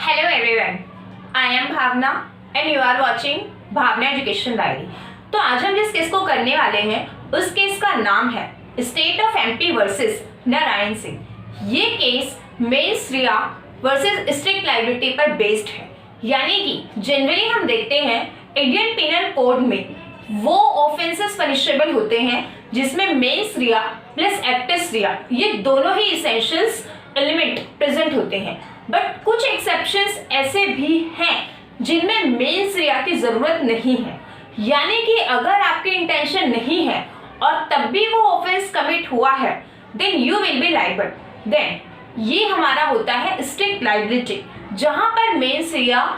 Hello everyone, I am Bhavana and you are watching Bhavana education diary. तो आज हम जिस केस को करने वाले हैं उस केस का नाम है state of MP versus Narayan Singh. ये case mens rea versus strict liability पर बेस्ड है। यानी कि जनरली हम देखते हैं इंडियन पिनल कोड में वो ऑफेंसेस पनिशेबल होते हैं जिसमें मेंस रिया प्लस एक्टिस रिया ये दोनों ही इसेंशियल्स एलिमेंट प्रेजेंट होते हैं। बट कुछ एक्सेप्शंस ऐसे भी हैं जिनमें मेंस रिया की जरूरत नहीं है। यानी कि अगर आपकी इंटेंशन नहीं है और तब भी वो ऑफेंस कमिट हुआ है then you will be liable. Then ये हमारा होता है स्ट्रिक्ट लायबिलिटी, जहां पर मेंस रिया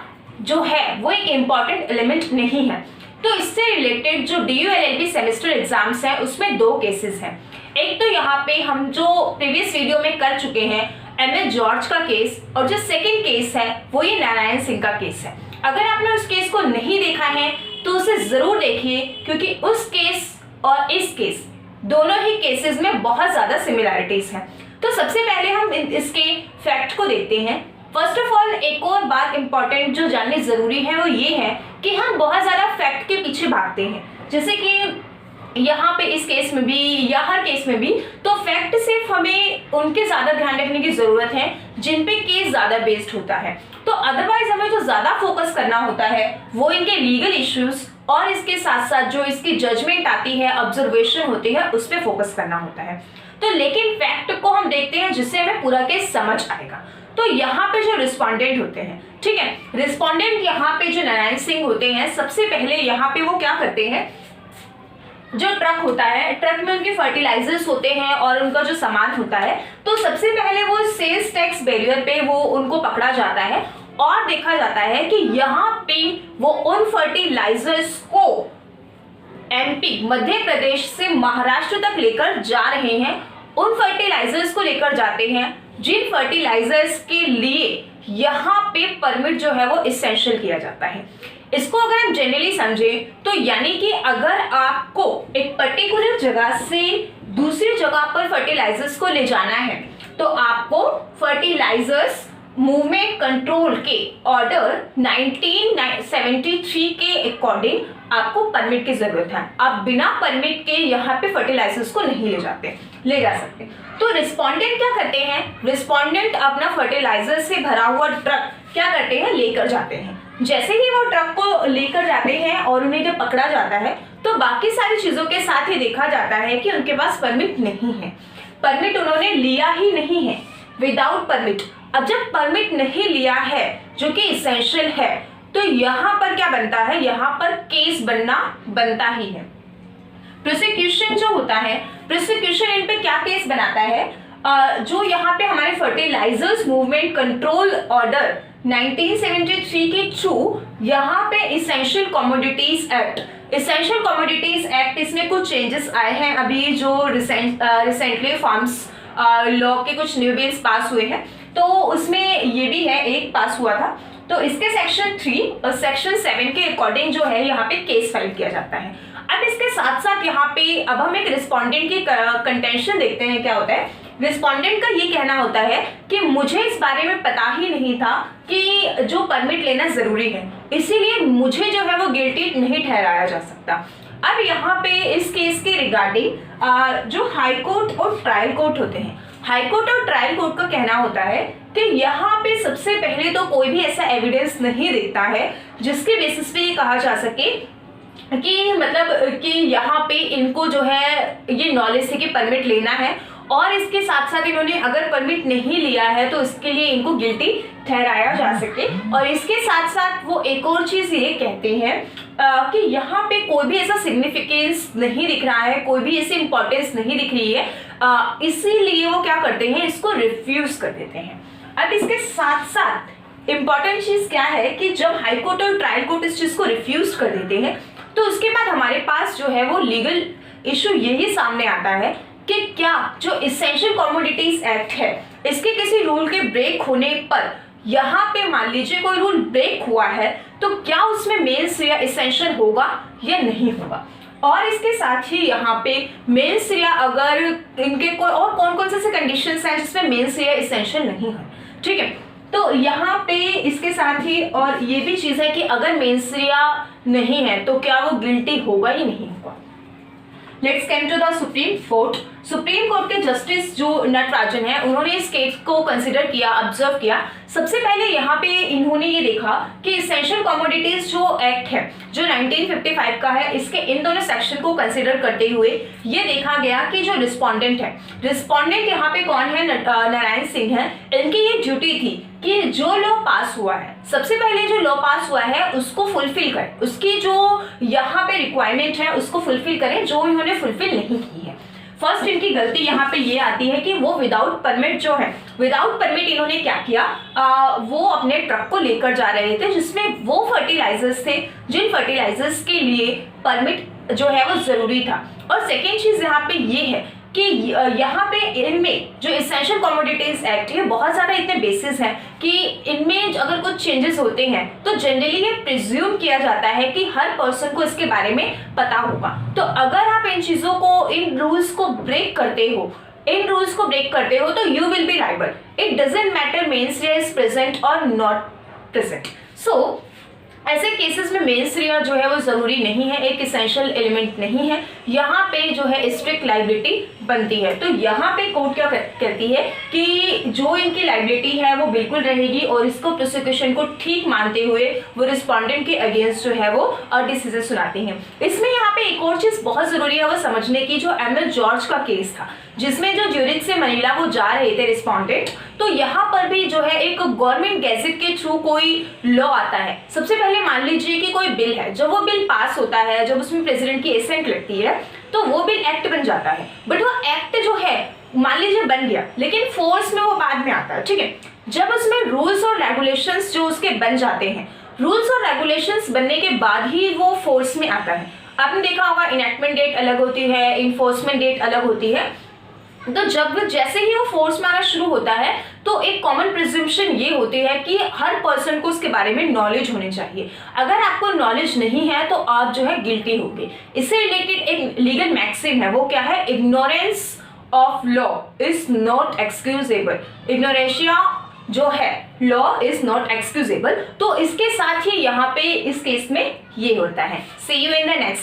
जो है वो एक इम्पॉर्टेंट एलिमेंट नहीं है। तो इससे रिलेटेड जो DU LLB सेमेस्टर एग्जाम्स हैं उसमें दो केसेस हैं। एक तो यहाँ पे हम जो प्रीवियस वीडियो में कर चुके हैं MS जॉर्ज का केस, और जो सेकंड केस है वो ये नारायण सिंह का केस है। अगर आपने उस केस को नहीं देखा है तो उसे जरूर देखिए, क्योंकि उस केस और इस केस दोनों ही केसेस में बहुत ज्यादा सिमिलैरिटीज हैं। तो सबसे पहले हम इसके फैक्ट को देखते हैं। फर्स्ट ऑफ ऑल एक और बात इंपॉर्टेंट जो जाननी जरूरी है वो ये है कि हम बहुत ज्यादा फैक्ट के पीछे भागते हैं, जैसे कि यहाँ पे इस केस में भी या हर केस में भी। तो फैक्ट सिर्फ हमें उनके ज्यादा ध्यान रखने की जरूरत है जिन पे केस ज्यादा बेस्ड होता है। तो अदरवाइज हमें जो ज्यादा फोकस करना होता है वो इनके लीगल इश्यूज और इसके साथ साथ जो इसकी जजमेंट आती है, ऑब्जर्वेशन होती है, उस पर फोकस करना होता है। तो लेकिन फैक्ट को हम देखते हैं जिससे हमें पूरा केस समझ आएगा। तो यहाँ पे जो रिस्पोंडेंट होते हैं, ठीक है, रिस्पोंडेंट यहाँ पे जो नारायण सिंह होते हैं, सबसे पहले यहाँ पे वो क्या करते हैं, जो ट्रक होता है, ट्रक में उनके फर्टिलाइजर्स होते हैं और उनका जो सामान होता है, तो सबसे पहले वो सेल्स टैक्स बैरियर पे वो उनको पकड़ा जाता है और देखा जाता है कि यहाँ पे वो उन फर्टिलाइजर्स को MP मध्य प्रदेश से महाराष्ट्र तक लेकर जा रहे हैं। उन फर्टिलाइजर्स को लेकर जाते हैं जिन फर्टिलाइजर्स के लिए यहाँ पे परमिट जो है वो इसेंशियल किया जाता है। इसको अगर हम जनरली समझें तो यानी कि अगर आपको एक पर्टिकुलर जगह से दूसरी जगह पर फर्टिलाइजर्स को ले जाना है तो आपको फर्टिलाइजर्स मूवमेंट कंट्रोल के ऑर्डर 1973 के अकॉर्डिंग आपको परमिट की जरूरत है। आप बिना परमिट के यहाँ पे फर्टिलाइजर्स को नहीं ले जा सकते। तो रिस्पोंडेंट क्या करते हैं, रिस्पोंडेंट अपना फर्टिलाइजर से भरा हुआ ट्रक क्या करते हैं, लेकर जाते हैं। जैसे ही वो ट्रक को लेकर जाते हैं और उन्हें जब पकड़ा जाता है तो बाकी सारी चीजों के साथ ही देखा जाता है कि उनके पास परमिट नहीं है। परमिट उन्होंने लिया ही नहीं है, विदाउट परमिट। अब जब परमिट नहीं लिया है जो कि इसेंशियल है, तो यहाँ पर क्या बनता है, यहाँ पर केस बनता ही है। प्रोसिक्यूशन जो होता है, प्रोसिक्यूशन इन पे क्या केस बनाता है, जो यहाँ पे हमारे फर्टिलाइजर्स मूवमेंट कंट्रोल ऑर्डर 1973 के थ्रू यहाँ पे इसेंशियल कमोडिटीज एक्ट इसमें कुछ चेंजेस आए हैं। अभी जो रिसेंटली फार्म्स लॉ के कुछ न्यू बिल्स पास हुए हैं, तो उसमें ये भी है, एक पास हुआ था। तो इसके सेक्शन 3 और सेक्शन 7 के अकॉर्डिंग जो है यहाँ पे केस फाइल किया जाता है। अब इसके साथ साथ यहाँ पे अब हम एक रिस्पोंडेंट की कंटेंशन देखते हैं। क्या होता है, रिस्पोंडेंट का ये कहना होता है कि मुझे इस बारे में पता ही नहीं था कि जो परमिट लेना जरूरी है, इसीलिए मुझे जो है वो गिल्टी नहीं ठहराया जा सकता। अब यहाँ पे इस केस के रिगार्डिंग जो हाई कोर्ट और ट्रायल कोर्ट होते हैं, हाई कोर्ट और ट्रायल कोर्ट का कहना होता है कि यहाँ पे सबसे पहले तो कोई भी ऐसा एविडेंस नहीं देखता है जिसके बेसिस पे ये कहा जा सके कि मतलब कि यहाँ पे इनको जो है ये नॉलेज है कि परमिट लेना है, और इसके साथ साथ इन्होंने अगर परमिट नहीं लिया है तो इसके लिए इनको गिल्टी ठहराया जा सके। और इसके साथ साथ वो एक और चीज ये कहते हैं कि यहाँ पे कोई भी ऐसा सिग्निफिकेंस नहीं दिख रहा है, कोई भी ऐसी इंपॉर्टेंस नहीं दिख रही है, इसीलिए वो क्या करते हैं, इसको रिफ्यूज कर देते हैं। अब इसके साथ साथ इंपॉर्टेंट चीज क्या है कि जब हाई कोर्ट और ट्रायल कोर्ट इस चीज को रिफ्यूज कर देते हैं तो उसके बाद हमारे पास जो है वो लीगल इशू यही सामने आता है कि क्या जो इसेंशियल कमोडिटीज एक्ट है इसके किसी रूल के ब्रेक होने पर, यहाँ पे मान लीजिए कोई रूल ब्रेक हुआ है, तो क्या उसमें मेंस रिया इसेंशियल होगा या नहीं होगा। और इसके साथ ही यहाँ पे मेंस रिया अगर इनके कोई और कौन कौन से कंडीशंस हैं जिसमें मेंस रिया इसेंशियल नहीं है, ठीक है। तो यहाँ पे इसके साथ ही और ये भी चीज़ है कि अगर मेंस्ट्रुआ नहीं है तो क्या वो गिल्टी होगा ही नहीं होगा। Let's come to the supreme court. Supreme court के जस्टिस जो नटराजन है, उन्होंने इस केस को कंसिडर किया, ऑब्जर्व किया। सबसे पहले यहाँ पे इन्होंने ये देखा कि इसेंशियल कमोडिटीज जो एक्ट है जो 1955 का है, इसके इन दोनों सेक्शन को कंसिडर करते हुए ये देखा गया कि जो रिस्पोंडेंट है, रिस्पोंडेंट यहाँ पे कौन है, नारायण सिंह है। इनकी ये ड्यूटी थी कि जो लॉ पास हुआ है, सबसे पहले जो लॉ पास हुआ है उसको फुलफिल करें, उसकी जो यहाँ पे रिक्वायरमेंट है उसको फुलफिल करें, जो इन्होंने फुलफिल नहीं की है। फर्स्ट इनकी गलती यहाँ पे ये आती है कि वो विदाउट परमिट जो है, विदाउट परमिट इन्होंने क्या किया, वो अपने ट्रक को लेकर जा रहे थे जिसमें वो फर्टिलाइजर्स थे जिन फर्टिलाइजर्स के लिए परमिट जो है वो जरूरी था। और सेकेंड चीज यहाँ पे ये है कि यहाँ पे इनमें जो इसेंशियल कमोडिटीज एक्ट है, बहुत ज़्यादा इतने बेसिस हैं कि इनमें अगर कुछ चेंजेस होते हैं तो जनरली ये प्रिज्यूम किया जाता है कि हर पर्सन को इसके बारे में पता होगा। तो अगर आप इन चीज़ों को, इन रूल्स को ब्रेक करते हो तो you will be liable. It doesn't matter mens rea is present और नॉट प्रेजेंट। सो ऐसे केसेस में मेंस्ट्रुआ जो है वो जरूरी नहीं है, एक इसेंशियल एलिमेंट नहीं है, यहाँ पे जो है स्ट्रिक्ट लाइबिलिटी बनती है। तो यहाँ पे कोर्ट क्या कहती है कि जो इनकी लाइबिलिटी है वो बिल्कुल रहेगी और इसको प्रोसिक्यूशन को ठीक मानते हुए वो रिस्पोंडेंट के अगेंस्ट जो है वो डिसीजन सुनाती हैं। इसमें यहाँ पे एक और चीज बहुत जरूरी है वो समझने की, जो एमएल जॉर्ज का केस था जिसमें जो ज्यूरिच से मनीला वो जा रहे थे रिस्पोंडेंट, तो यहाँ पर भी जो है एक गवर्नमेंट गैजेट के थ्रू कोई लॉ आता है। सबसे पहले मान लीजिए कि कोई बिल है, जब वो बिल पास होता है, जब उसमें प्रेसिडेंट की एसेंट लगती है तो वो बिल एक्ट बन जाता है। बट वो एक्ट जो है मान लीजिए बन गया, लेकिन फोर्स में वो बाद में आता है, ठीक है। जब उसमें रूल्स और रेगुलेशंस जो उसके बन जाते हैं, रूल्स और रेगुलेशंस बनने के बाद ही वो फोर्स में आता है। आपने देखा होगा इनैक्टमेंट डेट अलग होती है, इन्फोर्समेंट डेट अलग होती है। तो जब जैसे ही वो फोर्स में आना शुरू होता है तो एक कॉमन प्रिजम्पशन ये होती है कि हर पर्सन को उसके बारे में नॉलेज होनी चाहिए। अगर आपको नॉलेज नहीं है तो आप जो है गिल्टी होंगे। इससे रिलेटेड एक लीगल मैक्सिम है, वो क्या है, ignorance of law is not excusable. Ignorantia जो है लॉ इज नॉट एक्सक्यूजेबल। तो इसके साथ ही यहाँ पे इस केस में ये होता है। सी यू इन द नेक्स्ट।